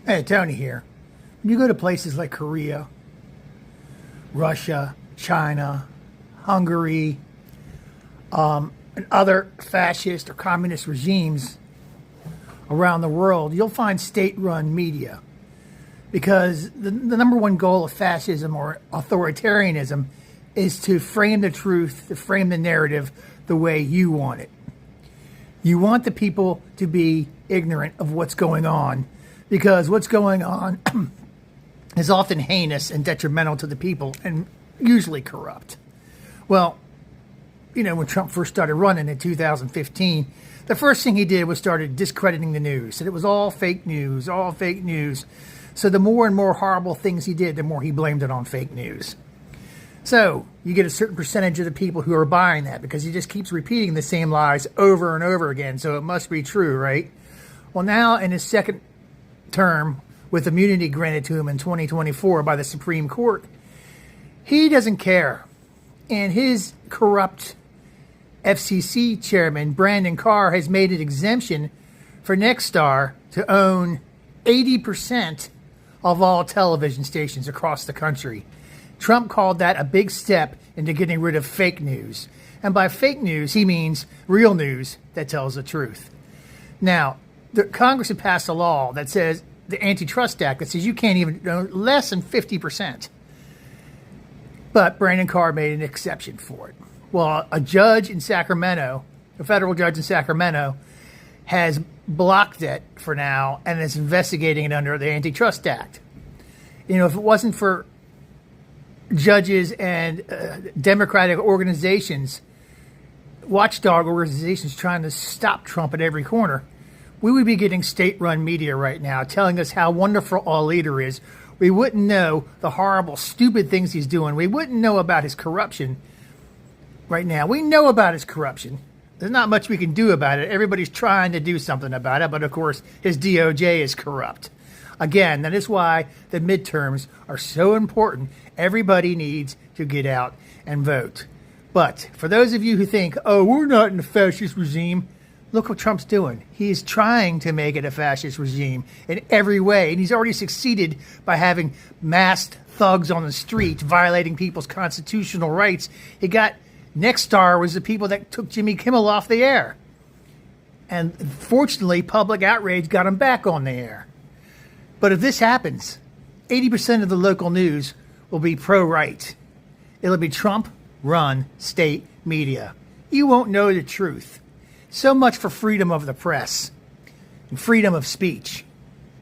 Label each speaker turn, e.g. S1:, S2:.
S1: Hey, Tony here. When you go to places like Korea, Russia, China, Hungary, and other fascist or communist regimes around the world, you'll find state-run media. Because the number one goal of fascism or authoritarianism is to frame the truth, to frame the narrative the way you want it. You want the people to be ignorant of what's going on, because what's going on is often heinous and detrimental to the people and usually corrupt. Well, you know, when Trump first started running in 2015, the first thing he did was started discrediting the news. Said it was all fake news, all fake news. So the more and more horrible things he did, the more he blamed it on fake news. So you get a certain percentage of the people who are buying that because he just keeps repeating the same lies over and over again. So it must be true, right? Well, now in his second term, with immunity granted to him in 2024 by the Supreme Court, he doesn't care. And his corrupt FCC chairman, Brandon Carr, has made an exemption for Nexstar to own 80% of all television stations across the country. Trump called that a big step into getting rid of fake news. And by fake news, he means real news that tells the truth. Now, the Congress had passed a law that says, the Antitrust Act, that says you can't even own less than 50%. But Brandon Carr made an exception for it. Well, a judge in Sacramento, a federal judge in Sacramento, has blocked it for now and is investigating it under the Antitrust Act. You know, if it wasn't for judges and democratic organizations, watchdog organizations trying to stop Trump at every corner, we would be getting state-run media right now telling us how wonderful our leader is. We wouldn't know the horrible, stupid things he's doing. We wouldn't know about his corruption right now. We know about his corruption. There's not much we can do about it. Everybody's trying to do something about it, but of course, his DOJ is corrupt. Again, that is why the midterms are so important. Everybody needs to get out and vote. But for those of you who think, oh, we're not in a fascist regime, look what Trump's doing. He is trying to make it a fascist regime in every way. And he's already succeeded by having masked thugs on the street violating people's constitutional rights. He got nexstar was the people that took Jimmy Kimmel off the air. And fortunately, public outrage got him back on the air. But if this happens, 80% of the local news will be pro-right. It'll be Trump-run state media. You won't know the truth. So much for freedom of the press and freedom of speech.